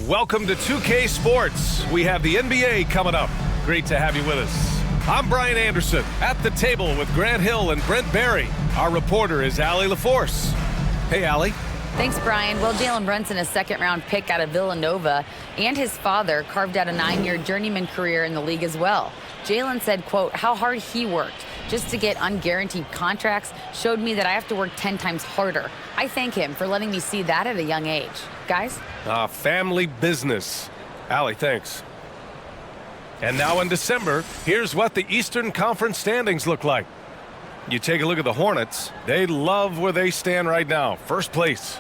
Welcome to 2K Sports. We have the NBA coming up. Great to have you with us. I'm Brian Anderson at the table with Grant Hill and Brent Barry. Our reporter is Allie LaForce. Hey, Allie. Thanks, Brian. Well, Jalen Brunson, a second-round pick out of Villanova, and his father carved out a 9-year journeyman career in the league as well. Jalen said, quote, how hard he worked just to get unguaranteed contracts showed me that I have to work 10 times harder. I thank him for letting me see that at a young age. Guys? Family business. Allie, thanks. And now in December, here's what the Eastern Conference standings look like. You take a look at the Hornets. They love where they stand right now. First place.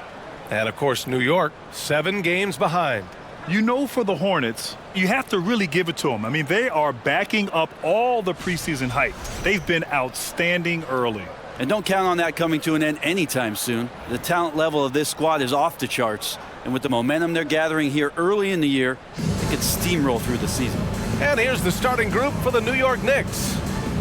And, of course, New York, 7 games behind. You know, for the Hornets, you have to really give it to them. I mean, they are backing up all the preseason hype. They've been outstanding early. And don't count on that coming to an end anytime soon. The talent level of this squad is off the charts. And with the momentum they're gathering here early in the year, they could steamroll through the season. And here's the starting group for the New York Knicks.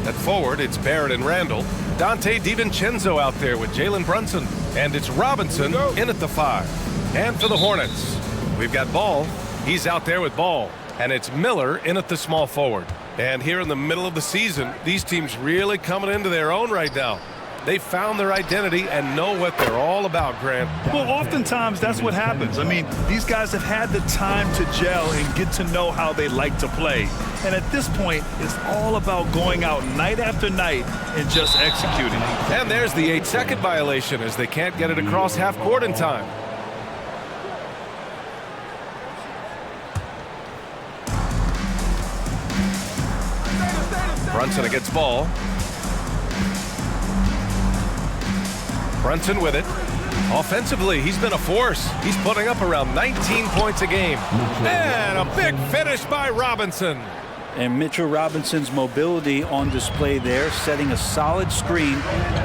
At forward, it's Barrett and Randall. Dante DiVincenzo out there with Jalen Brunson. And it's Robinson in at the 5. And for the Hornets, we've got Ball. He's out there with Ball. And it's Miller in at the small forward. And here in the middle of the season, these teams really coming into their own right now. They found their identity and know what they're all about, Grant. Well, oftentimes that's what happens. I mean, these guys have had the time to gel and get to know how they like to play. And at this point, it's all about going out night after night and just executing. And there's the 8-second violation as they can't get it across half court in time. Brunson against Ball. Brunson with it. Offensively, he's been a force. He's putting up around 19 points a game. And a big finish by Robinson. And Mitchell Robinson's mobility on display there, setting a solid screen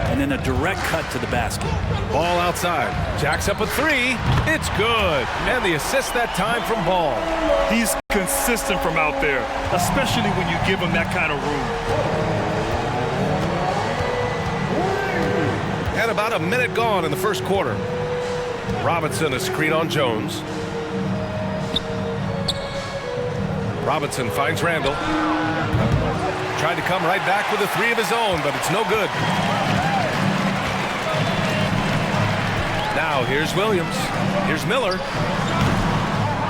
and then a direct cut to the basket. Ball outside. Jacks up a 3. It's good. And the assist that time from Ball. He's consistent from out there, especially when you give him that kind of room. And about a minute gone in the first quarter. Robinson a screen on Jones. Robinson finds Randall. Tried to come right back with a 3 of his own, but it's no good. Now here's Williams. Here's Miller.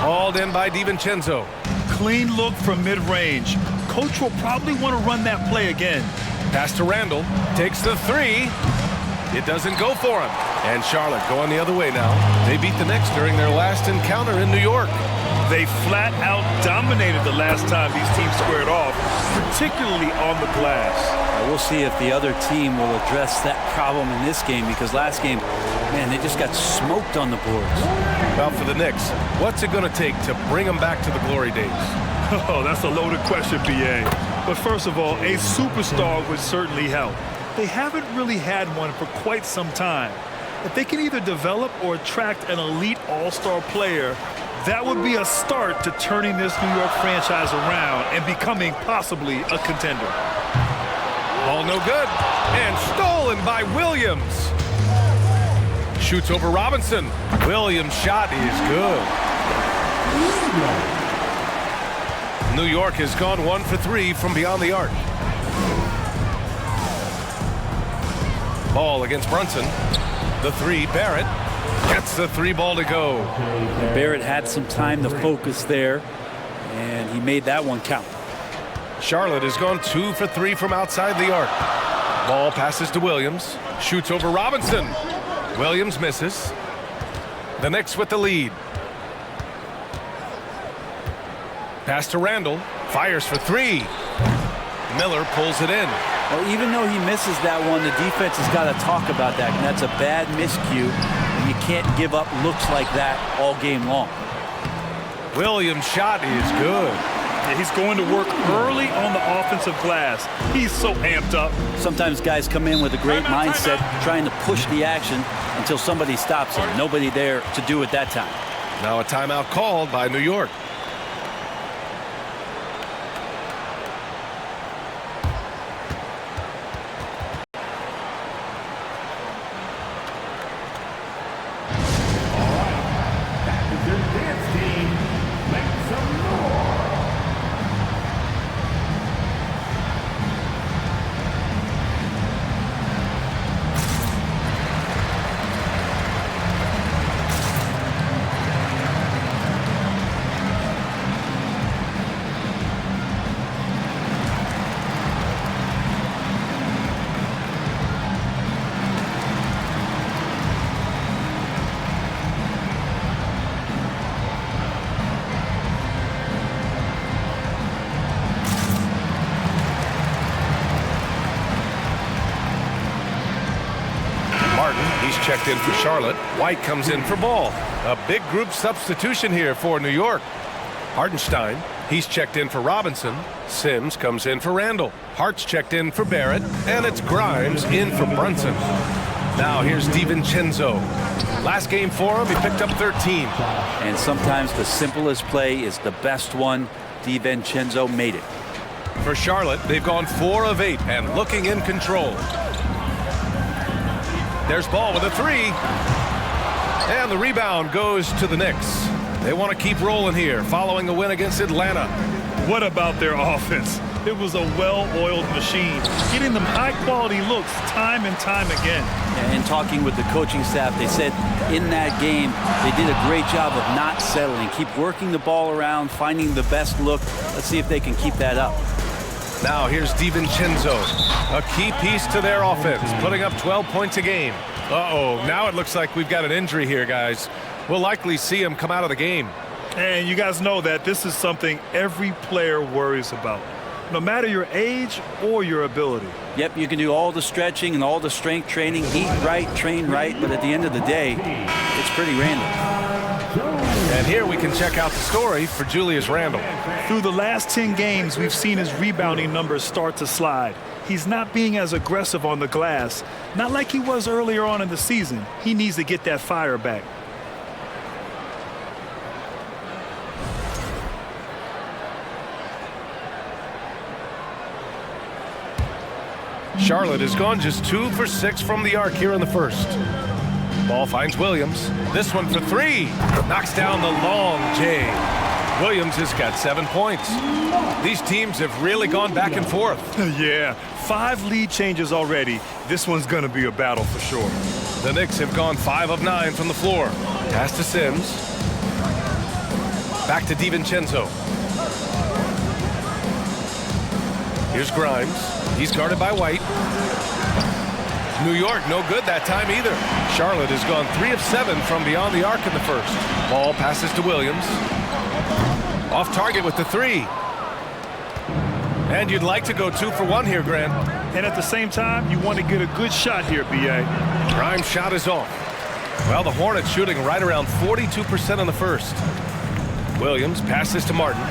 Hauled in by DiVincenzo. Clean look from mid-range. Coach will probably want to run that play again. Pass to Randall. Takes the 3. It doesn't go for him. And Charlotte going the other way now. They beat the Knicks during their last encounter in New York. They flat out dominated the last time these teams squared off, particularly on the glass. We'll see if the other team will address that problem in this game, because last game, man, they just got smoked on the boards. Well, for the Knicks, what's it going to take to bring them back to the glory days? Oh, that's a loaded question, B.A. But first of all, a superstar would certainly help. They haven't really had one for quite some time. If they can either develop or attract an elite all-star player, that would be a start to turning this New York franchise around and becoming possibly a contender. All no good. And stolen by Williams. Shoots over Robinson. Williams' shot is good. New York has gone 1 for 3 from beyond the arc. Ball against Brunson. The 3, Barrett. Gets the 3 ball to go. Barrett had some time to focus there, and he made that one count. Charlotte has gone 2 for 3 from outside the arc. Ball passes to Williams. Shoots over Robinson. Williams misses. The Knicks with the lead. Pass to Randall. Fires for 3. Miller pulls it in. Well, even though he misses that one, the defense has got to talk about that, and that's a bad miscue, and you can't give up looks like that all game long. Williams' shot is good. Yeah, he's going to work early on the offensive glass. He's so amped up. Sometimes guys come in with a great mindset, trying to push the action until somebody stops him. Nobody there to do it that time. Now a timeout called by New York. checked in for Charlotte. White comes in for Ball. A big group substitution here for New York. Hartenstein, he's checked in for Robinson. Sims comes in for Randall. Hart's checked in for Barrett. And it's Grimes in for Brunson. Now here's DiVincenzo. Last game for him, he picked up 13. And sometimes the simplest play is the best one. DiVincenzo made it. For Charlotte, they've gone 4 of 8 and looking in control. There's Ball with a 3. And the rebound goes to the Knicks. They want to keep rolling here following a win against Atlanta. What about their offense? It was a well-oiled machine, getting them high-quality looks time and time again. And talking with the coaching staff, they said in that game they did a great job of not settling. Keep working the ball around, finding the best look. Let's see if they can keep that up. Now here's DiVincenzo, a key piece to their offense, putting up 12 points a game. Uh-oh, now it looks like we've got an injury here, guys. We'll likely see him come out of the game. And you guys know that this is something every player worries about, no matter your age or your ability. Yep, you can do all the stretching and all the strength training, eat right, train right, but at the end of the day, it's pretty random. And here we can check out the story for Julius Randle. Through the last 10 games, we've seen his rebounding numbers start to slide. He's not being as aggressive on the glass, not like he was earlier on in the season. He needs to get that fire back. Charlotte has gone just 2 for 6 from the arc here in the first. Ball finds Williams. This one for 3. Knocks down the long J. Williams has got 7 points. These teams have really gone back and forth. Yeah, 5 lead changes already. This one's going to be a battle for sure. The Knicks have gone 5 of 9 from the floor. Pass to Sims. Back to DiVincenzo. Here's Grimes. He's guarded by White. New York, no good that time either. Charlotte has gone 3 of 7 from beyond the arc in the first. Ball passes to Williams. Off target with the 3. And you'd like to go 2 for 1 here, Grant. And at the same time, you want to get a good shot here, B.A. Grimes' shot is off. Well, the Hornets shooting right around 42% in the first. Williams passes to Martin.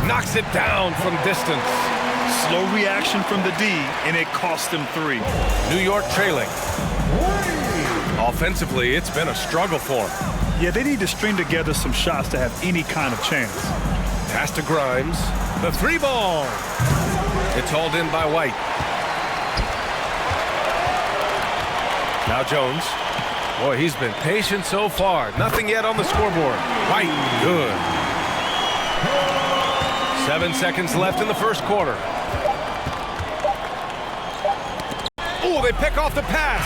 Knocks it down from distance. Slow reaction from the D, and it cost him 3. New York trailing. Offensively, it's been a struggle for them. Yeah, they need to string together some shots to have any kind of chance. Pass to Grimes. The 3 ball. It's hauled in by White. Now Jones. Boy, he's been patient so far. Nothing yet on the scoreboard. White, good. 7 seconds left in the first quarter. Oh, they pick off the pass.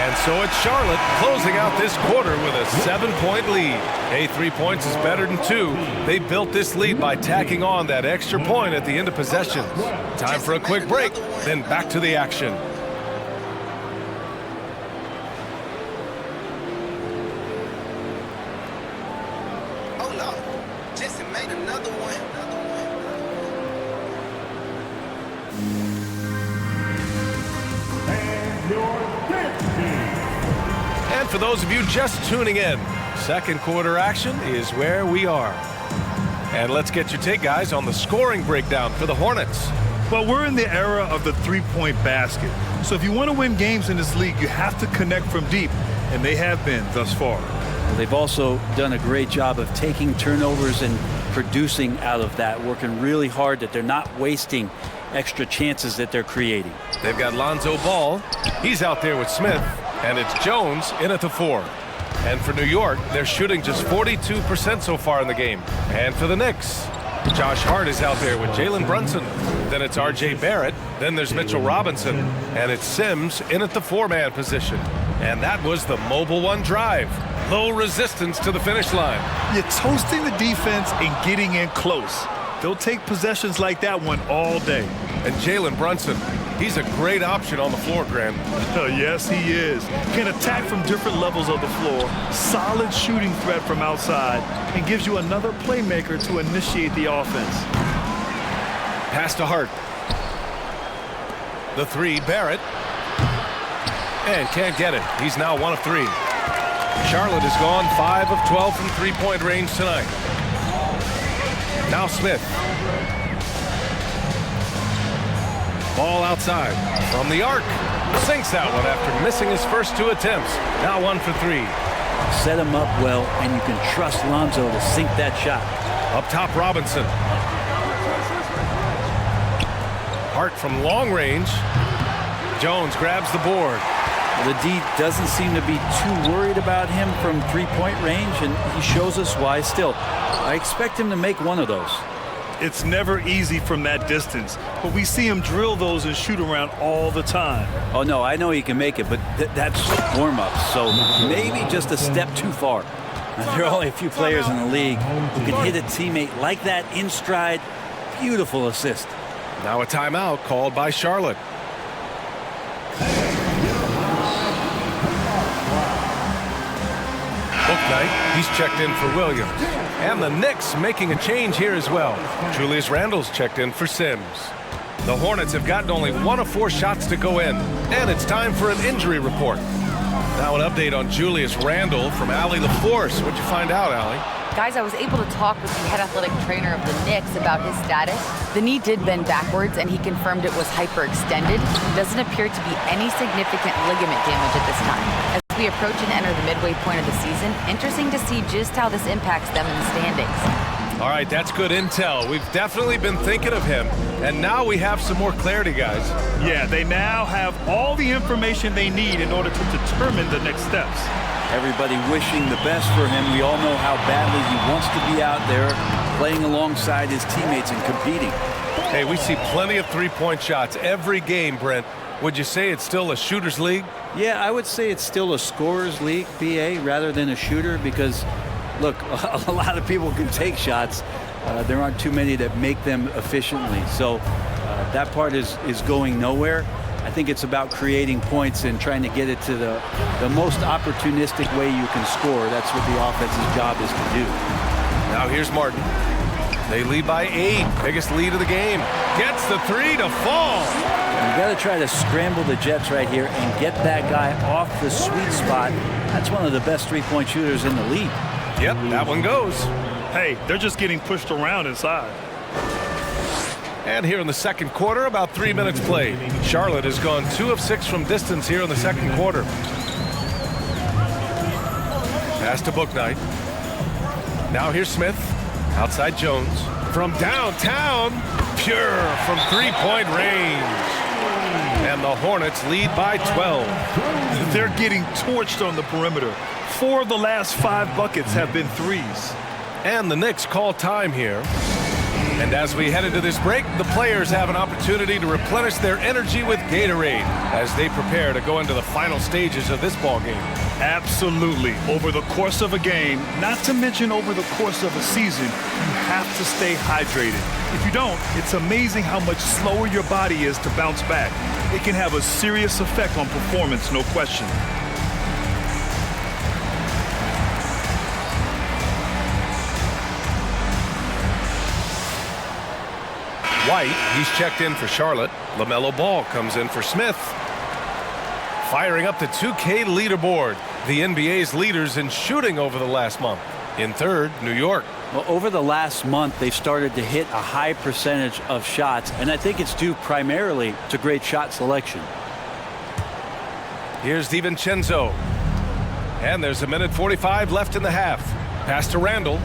And so it's Charlotte closing out this quarter with a 7-point lead. Hey, 3 points is better than 2. They built this lead by tacking on that extra point at the end of possessions. Time for a quick break, then back to the action. Oh no, Jesse made another one. And for those of you just tuning in, second quarter action is where we are. And let's get your take, guys, on the scoring breakdown for the Hornets. Well, we're in the era of the three-point basket. So if you want to win games in this league, you have to connect from deep, and they have been thus far. They've also done a great job of taking turnovers and producing out of that, working really hard that they're not wasting extra chances that they're creating. They've got Lonzo Ball. He's out there with Smith. And it's Jones in at the 4. And for New York, they're shooting just 42% so far in the game. And for the Knicks, Josh Hart is out there with Jalen Brunson. Then it's R.J. Barrett. Then there's Mitchell Robinson. And it's Sims in at the 4-man position. And that was the mobile 1 drive. Low resistance to the finish line. You're toasting the defense and getting in close. They'll take possessions like that one all day. And Jalen Brunson, he's a great option on the floor, Grant. Yes, he is. Can attack from different levels of the floor. Solid shooting threat from outside. And gives you another playmaker to initiate the offense. Pass to Hart. The 3, Barrett. And can't get it. He's now 1 of 3. Charlotte has gone 5 of 12 from three-point range tonight. Now Smith. Ball outside. From the arc. Sinks that one after missing his first 2 attempts. Now 1 for 3. Set him up well, and you can trust Lonzo to sink that shot. Up top, Robinson. Hart from long range. Jones grabs the board. The D doesn't seem to be too worried about him from three-point range, and he shows us why still. I expect him to make one of those. It's never easy from that distance, but we see him drill those and shoot around all the time. Oh, no, I know he can make it, but that's warm-up, so maybe just a step too far. Now, there are only a few players in the league who can hit a teammate like that in stride. Beautiful assist. Now a timeout called by Charlotte. Bouknight, he's checked in for Williams. And the Knicks making a change here as well. Julius Randle's checked in for Sims. The Hornets have gotten only 1 of 4 shots to go in. And it's time for an injury report. Now an update on Julius Randle from Allie LaForce. What'd you find out, Allie? Guys, I was able to talk with the head athletic trainer of the Knicks about his status. The knee did bend backwards, and he confirmed it was hyperextended. Doesn't appear to be any significant ligament damage at this time. As we approach and enter the midway point of the season, interesting to see just how this impacts them in the standings. All right, that's good intel. We've definitely been thinking of him, and now we have some more clarity, guys. Yeah, they now have all the information they need in order to determine the next steps. Everybody wishing the best for him. We all know how badly he wants to be out there playing alongside his teammates and competing. Hey, we see plenty of three-point shots every game, Brent. Would you say it's still a shooter's league? Yeah, I would say it's still a scorer's league, BA, rather than a shooter because, look, a lot of people can take shots. There aren't too many that make them efficiently. So that part is going nowhere. I think it's about creating points and trying to get it to the most opportunistic way you can score. That's what the offense's job is to do. Now here's Martin. They lead by 8. Biggest lead of the game. Gets the 3 to fall. You got to try to scramble the Jets right here and get that guy off the sweet spot. That's one of the best three-point shooters in the league. Yep, that one goes. Hey, they're just getting pushed around inside. And here in the second quarter, about 3 minutes played. Charlotte has gone 2 of 6 from distance here in the second quarter. Pass to Bouknight. Now here's Smith. Outside Jones. From downtown. Pure from three-point range. And the Hornets lead by 12. They're getting torched on the perimeter. 4 of the last 5 buckets have been threes. And the Knicks call time here. And as we head into this break, the players have an opportunity to replenish their energy with Gatorade as they prepare to go into the final stages of this ball game. Absolutely. Over the course of a game, not to mention over the course of a season, you have to stay hydrated. If you don't, it's amazing how much slower your body is to bounce back. It can have a serious effect on performance, no question. White, he's checked in for Charlotte. LaMelo Ball comes in for Smith. Firing up the 2K leaderboard. The NBA's leaders in shooting over the last month. In third, New York. Well, over the last month, they've started to hit a high percentage of shots, and I think it's due primarily to great shot selection. Here's DiVincenzo. And there's 1:45 left in the half. Pass to Randle.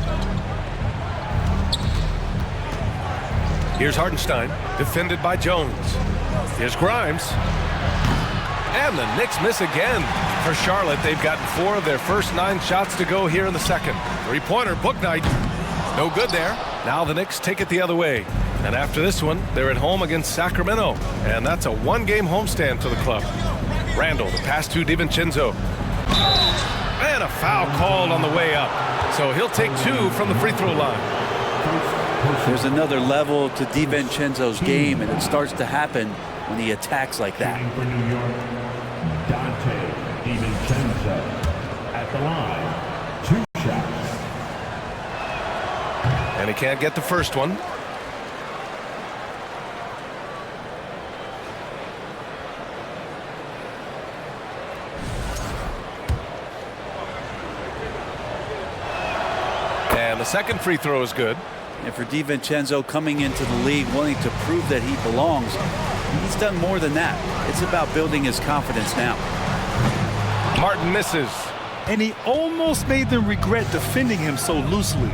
Here's Hartenstein, defended by Jones. Here's Grimes. And the Knicks miss again. For Charlotte, they've gotten 4 of their first 9 shots to go here in the second. Three-pointer, Bouknight. No good there. Now the Knicks take it the other way. And after this one, they're at home against Sacramento. And that's a 1-game homestand for the club. Randle, the pass to DiVincenzo. And a foul called on the way up. So he'll take 2 from the free throw line. There's another level to DiVincenzo's game, and it starts to happen when he attacks like that. For New York, Dante DiVincenzo at the line, 2 shots. And he can't get the first one. And the second free throw is good. And for DiVincenzo coming into the league wanting to prove that he belongs, he's done more than that. It's about building his confidence now. Martin misses. And he almost made them regret defending him so loosely.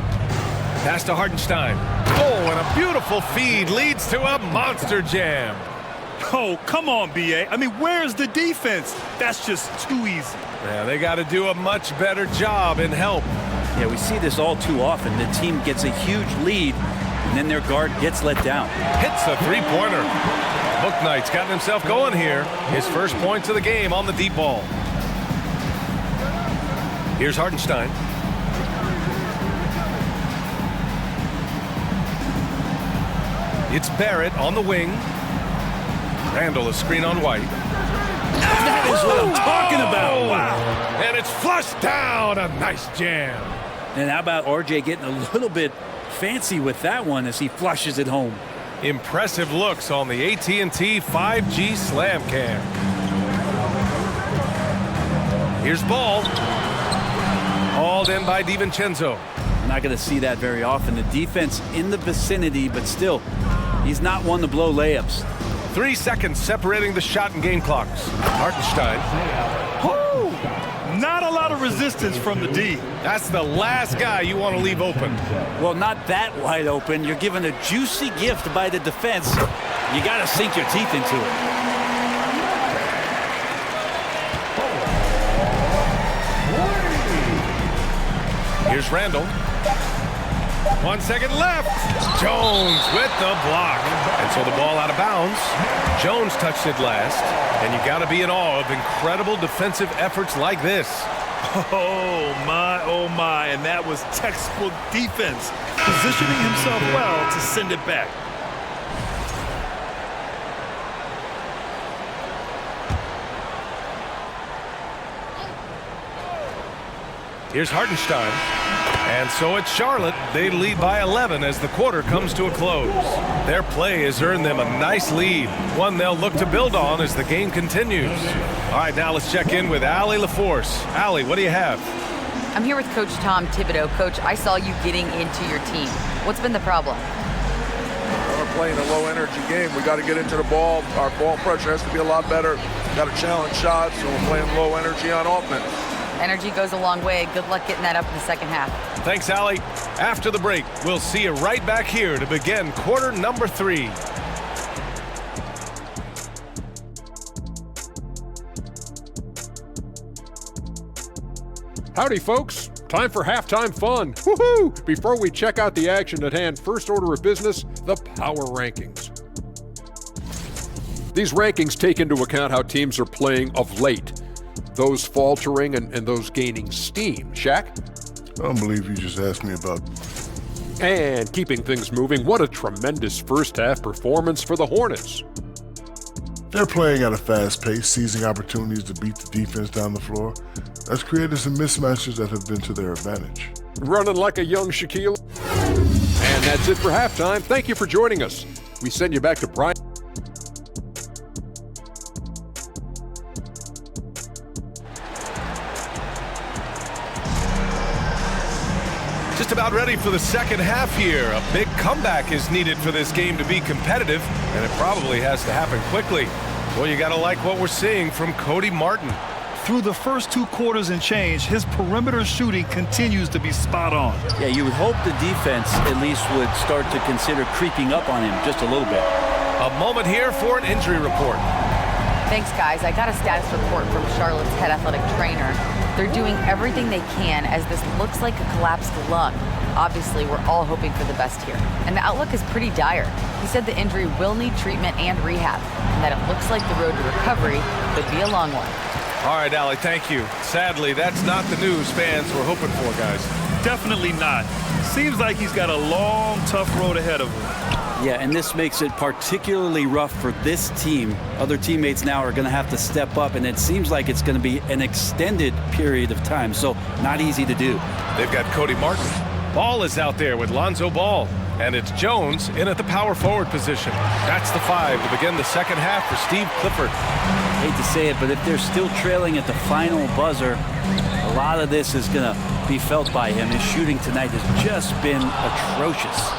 Pass to Hartenstein. Oh, and a beautiful feed leads to a monster jam. Oh, come on, B.A. I mean, where's the defense? That's just too easy. Yeah, they got to do a much better job in help. Yeah, we see this all too often. The team gets a huge lead, and then their guard gets let down. Hits a three-pointer. Bouknight's gotten himself going here. His first points of the game on the deep ball. Here's Hartenstein. It's Barrett on the wing. Randall a screen on White. That is what I'm talking about. Wow. And it's flushed down. A nice jam. And how about RJ getting a little bit fancy with that one as he flushes it home. Impressive looks on the AT&T 5G Slam Cam. Here's Ball. Hauled in by DiVincenzo. Not going to see that very often. The defense in the vicinity, but still, he's not one to blow layups. 3 seconds separating the shot and game clocks. Hartenstein. Woo! Not a lot of resistance from the D. That's the last guy you want to leave open. Well, not that wide open. You're given a juicy gift by the defense. You got to sink your teeth into it. Here's Randall. 1 second left. Jones with the block. And so the ball out of bounds. Jones touched it last. And you got to be in awe of incredible defensive efforts like this. Oh, my. And that was textbook defense. Positioning himself well to send it back. Here's Hartenstein. And so it's Charlotte. They lead by 11 as the quarter comes to a close. Their play has earned them a nice lead, one they'll look to build on as the game continues. All right, now let's check in with Allie LaForce. Allie, what do you have? I'm here with Coach Tom Thibodeau. Coach, I saw you getting into your team. What's been the problem? We're playing a low-energy game. We got to get into the ball. Our ball pressure has to be a lot better. Got to challenge shots, so we're playing low energy on offense. Energy goes a long way. Good luck getting that up in the second half. Thanks, Allie. After the break, we'll see you right back here to begin quarter number 3. Howdy, folks. Time for halftime fun. Woohoo! Before we check out the action at hand, first order of business, the power rankings. These rankings take into account how teams are playing of late. Those faltering and those gaining steam. Shaq? I don't believe you just asked me about. And keeping things moving, what a tremendous first half performance for the Hornets. They're playing at a fast pace, seizing opportunities to beat the defense down the floor. That's created some mismatches that have been to their advantage. Running like a young Shaquille. And that's it for halftime. Thank you for joining us. We send you back to Brian. Just about ready for the second half here. A big comeback is needed for this game to be competitive, and it probably has to happen quickly. Well, you got to like what we're seeing from Cody Martin. Through the first 2 quarters and change, his perimeter shooting continues to be spot on. Yeah, you would hope the defense at least would start to consider creeping up on him just a little bit. A moment here for an injury report. Thanks, guys. I got a status report from Charlotte's head athletic trainer. They're doing everything they can as this looks like a collapsed lung. Obviously, we're all hoping for the best here. And the outlook is pretty dire. He said the injury will need treatment and rehab, and that it looks like the road to recovery could be a long one. All right, Allie, thank you. Sadly, that's not the news fans were hoping for, guys. Definitely not. Seems like he's got a long, tough road ahead of him. Yeah, and this makes it particularly rough for this team. Other teammates now are going to have to step up, and it seems like it's going to be an extended period of time, so not easy to do. They've got Cody Martin. Ball is out there with Lonzo Ball, and it's Jones in at the power forward position. That's the 5 to begin the second half for Steve Clifford. Hate to say it, but if they're still trailing at the final buzzer, a lot of this is going to be felt by him. His shooting tonight has just been atrocious.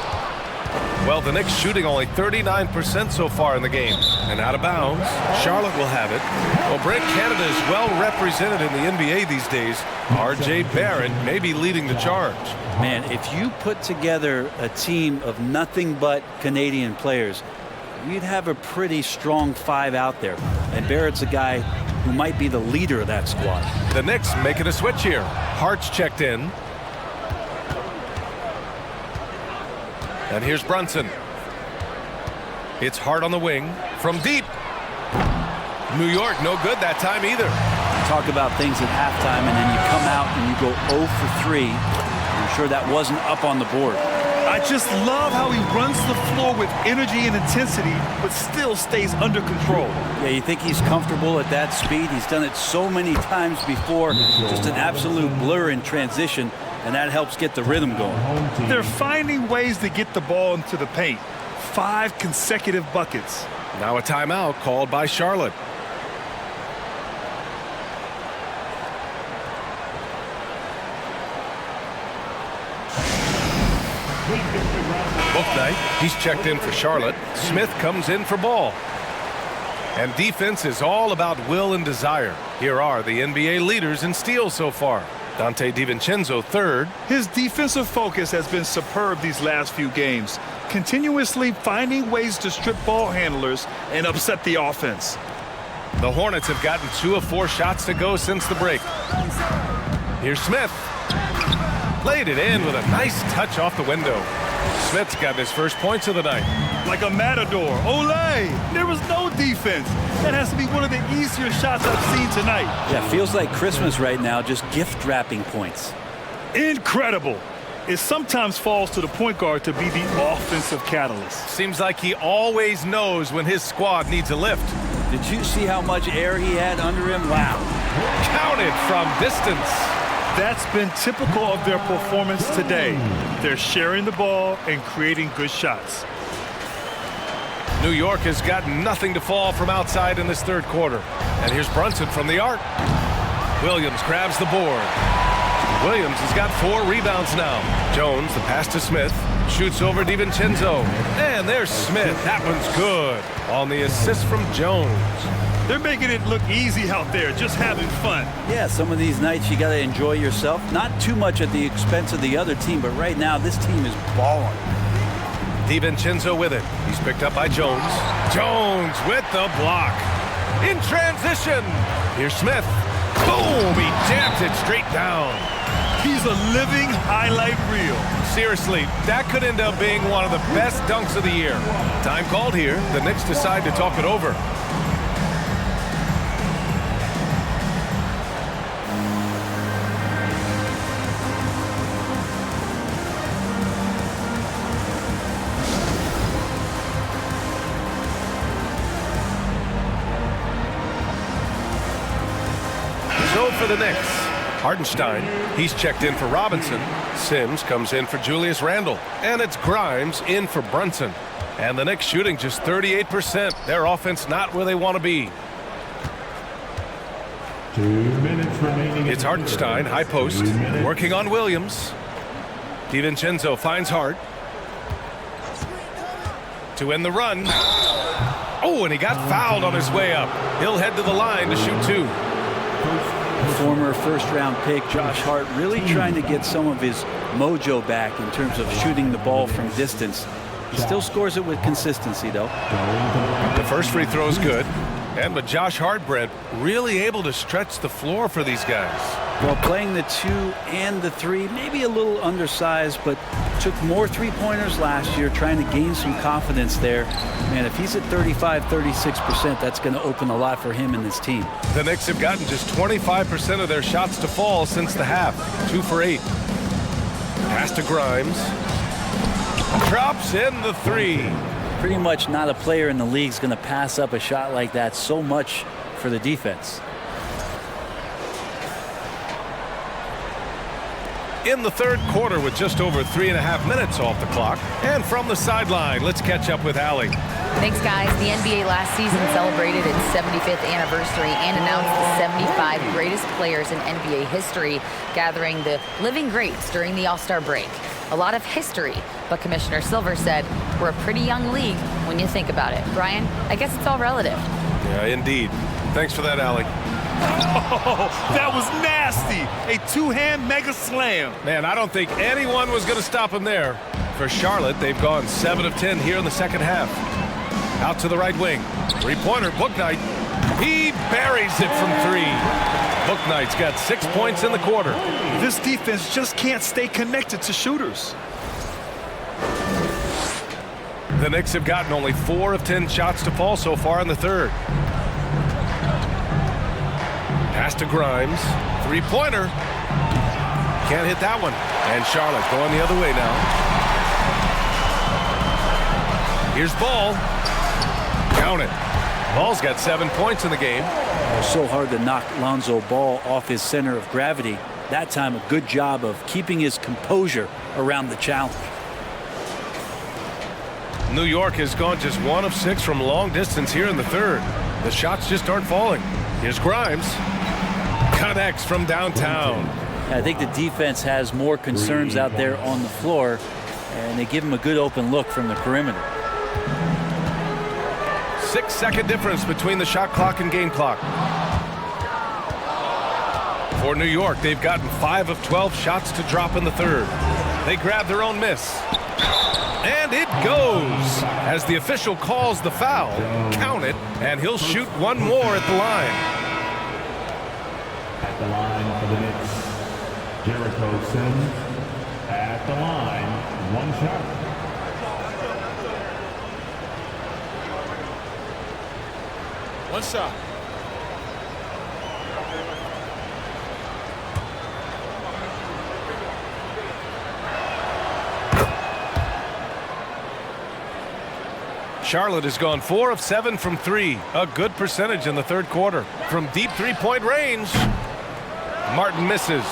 Well, the Knicks shooting only 39% so far in the game. And out of bounds, Charlotte will have it. Well, Brent Canada is well represented in the NBA these days. R.J. Barrett may be leading the charge. Man, if you put together a team of nothing but Canadian players, you'd have a pretty strong five out there. And Barrett's a guy who might be the leader of that squad. The Knicks making a switch here. Hart's checked in. And here's Brunson. It's Hart on the wing from deep. New York, no good that time either. Talk about things at halftime, and then you come out and you go 0 for 3. I'm sure that wasn't up on the board. I just love how he runs the floor with energy and intensity, but still stays under control. Yeah, you think he's comfortable at that speed. He's done it so many times before. Just an absolute blur in transition, and that helps get the rhythm going. They're finding ways to get the ball into the paint. 5 consecutive buckets. Now a timeout called by Charlotte. Both night, he's checked in for Charlotte. Smith comes in for Ball. And defense is all about will and desire. Here are the NBA leaders in steals so far. Donte DiVincenzo third. His defensive focus has been superb these last few games, continuously finding ways to strip ball handlers and upset the offense. The Hornets have gotten 2 of 4 shots to go since the break. Here's Smith. Laid it in with a nice touch off the window. Smith's gotten his first points of the night. Like a matador. Olé! There was no defense. That has to be one of the easier shots I've seen tonight. Yeah, feels like Christmas right now, just gift wrapping points. Incredible. It sometimes falls to the point guard to be the offensive catalyst. Seems like he always knows when his squad needs a lift. Did you see how much air he had under him? Wow. Counted from distance. That's been typical of their performance today. They're sharing the ball and creating good shots. New York has got nothing to fall from outside in this third quarter. And here's Brunson from the arc. Williams grabs the board. Williams has got 4 rebounds now. Jones, the pass to Smith, shoots over DiVincenzo. And there's Smith. That one's good on the assist from Jones. They're making it look easy out there, just having fun. Yeah, some of these nights you got to enjoy yourself. Not too much at the expense of the other team, but right now this team is balling. DiVincenzo with it. He's picked up by Jones. Jones with the block. In transition. Here's Smith. Boom! He jams it straight down. He's a living highlight reel. Seriously, that could end up being one of the best dunks of the year. Time called here. The Knicks decide to talk it over. For the Knicks, Hartenstein, he's checked in for Robinson. Sims comes in for Julius Randle. And it's Grimes in for Brunson. And the Knicks shooting just 38%. Their offense not where they want to be. 2 minutes remaining. It's Hartenstein, high post, working on Williams. DiVincenzo finds Hart. To end the run. Oh, and he got fouled on his way up. He'll head to the line to shoot 2. Former first-round pick Josh Hart really trying to get some of his mojo back in terms of shooting the ball from distance. He still scores it with consistency, though. The first free throw is good. And but Josh Hart, Brent, really able to stretch the floor for these guys. Well, playing the 2 and the 3, maybe a little undersized, but took more three-pointers last year, trying to gain some confidence there. Man, if he's at 35, 36%, that's going to open a lot for him and this team. The Knicks have gotten just 25% of their shots to fall since the half. 2 for 8. Pass to Grimes. Drops in the 3. Pretty much not a player in the league is going to pass up a shot like that so much for the defense. In the third quarter with just over 3.5 minutes off the clock. And from the sideline, let's catch up with Allie. Thanks, guys. The NBA last season celebrated its 75th anniversary and announced the 75 greatest players in NBA history, gathering the living greats during the All-Star break. A lot of history, but Commissioner Silver said we're a pretty young league when you think about it. Brian, I guess it's all relative. Yeah, indeed. Thanks for that, Allie. Oh, that was nasty. A two-hand mega slam. Man, I don't think anyone was going to stop him there. For Charlotte, they've gone 7 of 10 here in the second half. Out to the right wing. Three-pointer, Bouknight. He buries it from 3. Bouknight's got 6 points in the quarter. This defense just can't stay connected to shooters. The Knicks have gotten only 4 of 10 shots to fall so far in the third. Pass to Grimes. Three-pointer. Can't hit that one. And Charlotte going the other way now. Here's Ball. Count it. Ball's got 7 points in the game. It's so hard to knock Lonzo Ball off his center of gravity. That time, a good job of keeping his composure around the challenge. New York has gone just 1 of 6 from long distance here in the third. The shots just aren't falling. Here's Grimes. Connects from downtown. I think the defense has more concerns out there on the floor, and they give him a good open look from the perimeter. 6-second difference between the shot clock and game clock. For New York, they've gotten 5 of 12 shots to drop in the third. They grab their own miss. And it goes as the official calls the foul. Count it, and he'll shoot one more at the line. At the line for the Knicks, Jericho Sims. At the line, 1 shot. One shot. Charlotte has gone 4 of 7 from 3. A good percentage in the third quarter. From deep three-point range, Martin misses.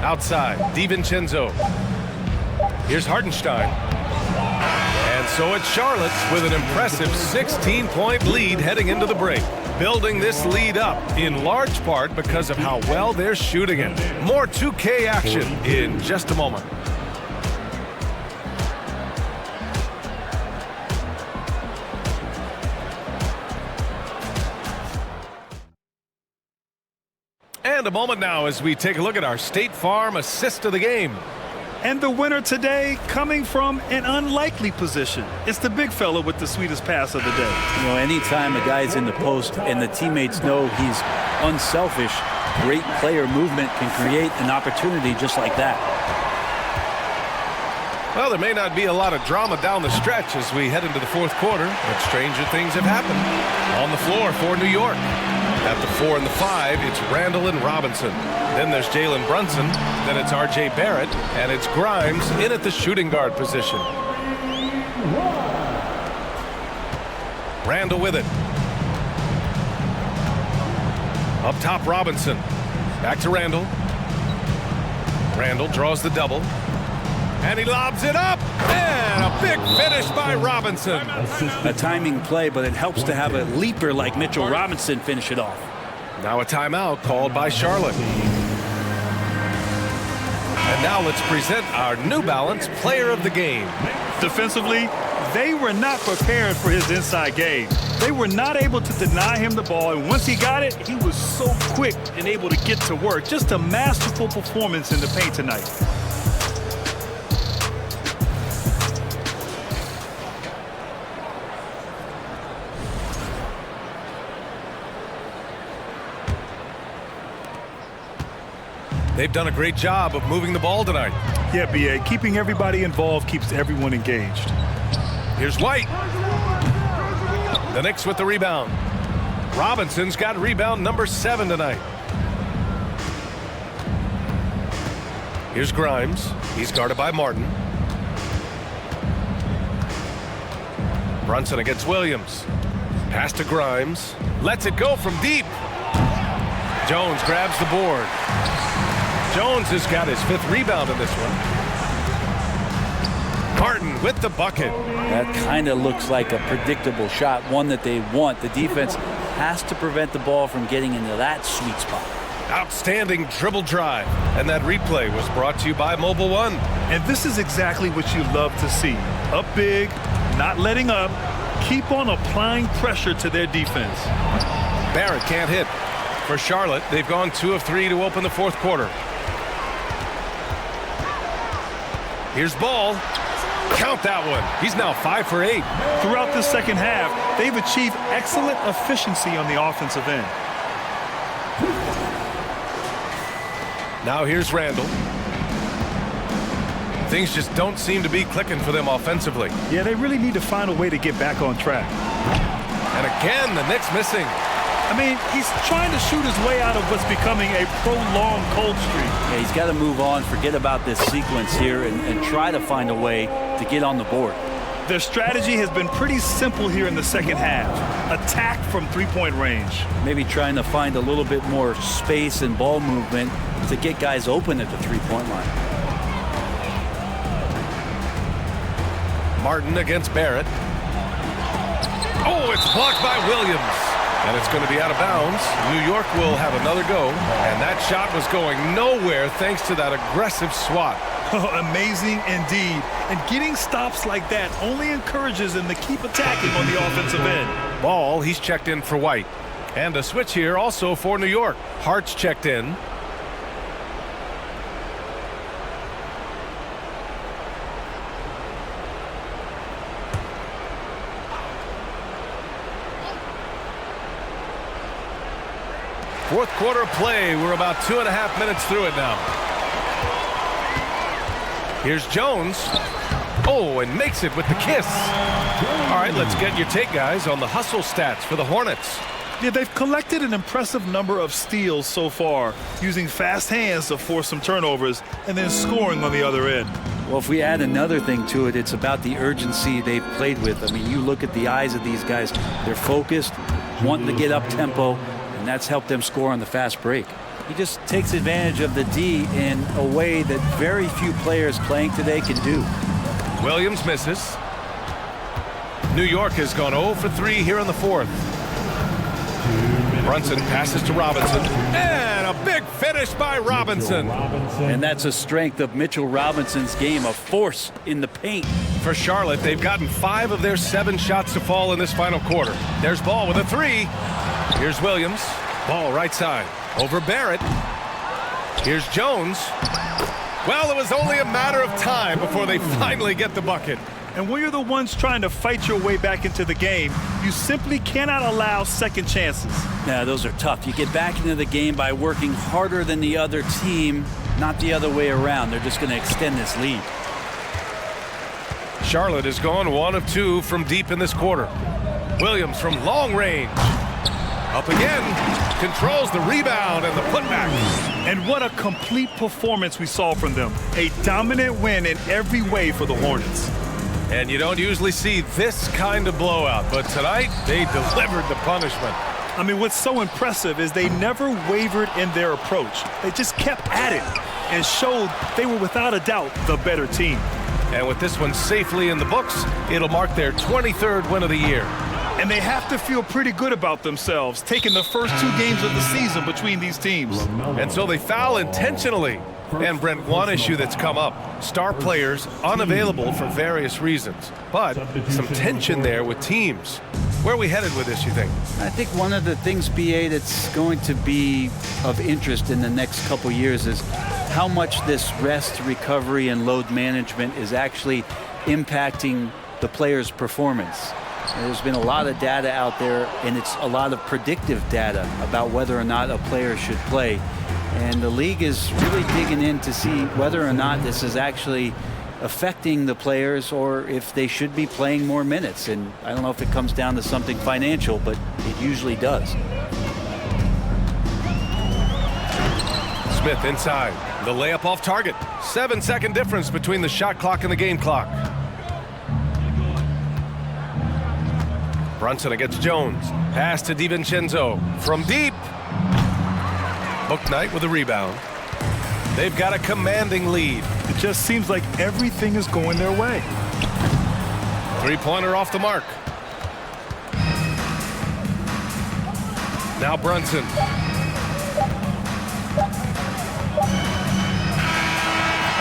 Outside, DiVincenzo. Here's Hartenstein. And so it's Charlotte with an impressive 16-point lead heading into the break. Building this lead up in large part because of how well they're shooting it. More 2K action in just a moment. And a moment now as we take a look at our State Farm assist of the game. And the winner today coming from an unlikely position. It's the big fella with the sweetest pass of the day. You know, anytime a guy's in the post and the teammates know he's unselfish, great player movement can create an opportunity just like that. Well, there may not be a lot of drama down the stretch as we head into the fourth quarter, but stranger things have happened. On the floor for New York. At the 4 and the 5, it's Randall and Robinson. Then there's Jalen Brunson. Then it's R.J. Barrett. And it's Grimes in at the shooting guard position. Randall with it. Up top, Robinson. Back to Randall. Randall draws the double. And he lobs it up. And a big finish by Robinson. A timing play, but it helps to have a leaper like Mitchell Robinson finish it off. Now a timeout called by Charlotte. And now let's present our New Balance Player of the Game. Defensively, they were not prepared for his inside game. They were not able to deny him the ball, and once he got it, he was so quick and able to get to work. Just a masterful performance in the paint tonight. They've done a great job of moving the ball tonight. Yeah, B.A., keeping everybody involved keeps everyone engaged. Here's White. The Knicks with the rebound. Robinson's got rebound number 7 tonight. Here's Grimes. He's guarded by Martin. Brunson against Williams. Pass to Grimes. Lets it go from deep. Jones grabs the board. Jones has got his 5th rebound in this one. Martin with the bucket. That kind of looks like a predictable shot, one that they want. The defense has to prevent the ball from getting into that sweet spot. Outstanding dribble drive. And that replay was brought to you by Mobile One. And this is exactly what you love to see. Up big, not letting up, keep on applying pressure to their defense. Barrett can't hit. For Charlotte, they've gone 2 of 3 to open the fourth quarter. Here's Ball. Count that one. He's now 5 for 8. Throughout the second half, they've achieved excellent efficiency on the offensive end. Now here's Randall. Things just don't seem to be clicking for them offensively. Yeah, they really need to find a way to get back on track. And again, the Knicks missing. I mean, he's trying to shoot his way out of what's becoming a prolonged cold streak. Yeah, he's got to move on, forget about this sequence here, and try to find a way to get on the board. Their strategy has been pretty simple here in the second half. Attack from three-point range. Maybe trying to find a little bit more space and ball movement to get guys open at the three-point line. Martin against Barrett. Oh, it's blocked by Williams. And it's going to be out of bounds. New York will have another go. And that shot was going nowhere thanks to that aggressive swat. Oh, amazing indeed. And getting stops like that only encourages them to keep attacking on the offensive end. Ball, he's checked in for White. And a switch here also for New York. Hart's checked in. Fourth quarter play. We're about 2.5 minutes through it now. Here's Jones. Oh, and makes it with the kiss. All right, let's get your take, guys, on the hustle stats for the Hornets. Yeah, they've collected an impressive number of steals so far, using fast hands to force some turnovers and then scoring on the other end. Well, if we add another thing to it, it's about the urgency they've played with. I mean, you look at the eyes of these guys. They're focused, wanting to get up tempo, and that's helped them score on the fast break. He just takes advantage of the D in a way that very few players playing today can do. Williams misses. New York has gone 0 for 3 here in the fourth. Brunson passes to Robinson. And a big finish by Robinson. And that's a strength of Mitchell Robinson's game, a force in the paint. For Charlotte, they've gotten 5 of their 7 shots to fall in this final quarter. There's Ball with a 3. Here's Williams. Ball right side. Over Barrett. Here's Jones. Well, it was only a matter of time before they finally get the bucket. And when you're the ones trying to fight your way back into the game, you simply cannot allow second chances. Yeah, those are tough. You get back into the game by working harder than the other team, not the other way around. They're just going to extend this lead. Charlotte has gone 1 of 2 from deep in this quarter. Williams from long range. Up again. Controls the rebound and the putback. And what a complete performance we saw from them. A dominant win in every way for the Hornets. And you don't usually see this kind of blowout, but tonight they delivered the punishment. I mean, what's so impressive is they never wavered in their approach. They just kept at it and showed they were without a doubt the better team. And with this one safely in the books, it'll mark their 23rd win of the year. And they have to feel pretty good about themselves, taking the first 2 games of the season between these teams. And so they foul intentionally. And Brent, one issue that's come up, star players unavailable for various reasons, but some tension there with teams. Where are we headed with this, you think? I think one of the things, BA, that's going to be of interest in the next couple years is how much this rest, recovery, and load management is actually impacting the player's performance. There's been a lot of data out there, and it's a lot of predictive data about whether or not a player should play. And the league is really digging in to see whether or not this is actually affecting the players or if they should be playing more minutes. And I don't know if it comes down to something financial, but it usually does. Smith inside. The layup off target. 7-second difference between the shot clock and the game clock. Brunson against Jones. Pass to DiVincenzo. From deep. Book Knight with a rebound. They've got a commanding lead. It just seems like everything is going their way. Three-pointer off the mark. Now Brunson.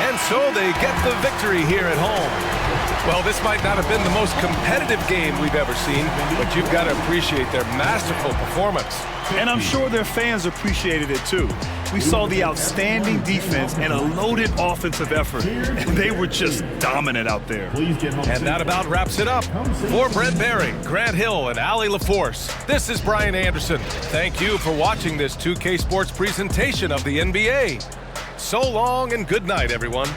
And so they get the victory here at home. Well, this might not have been the most competitive game we've ever seen, but you've got to appreciate their masterful performance. And I'm sure their fans appreciated it too. We saw the outstanding defense and a loaded offensive effort, and they were just dominant out there. And that about wraps it up. For Brent Barry, Grant Hill, and Allie LaForce, this is Brian Anderson. Thank you for watching this 2K Sports presentation of the NBA. So long and good night, everyone.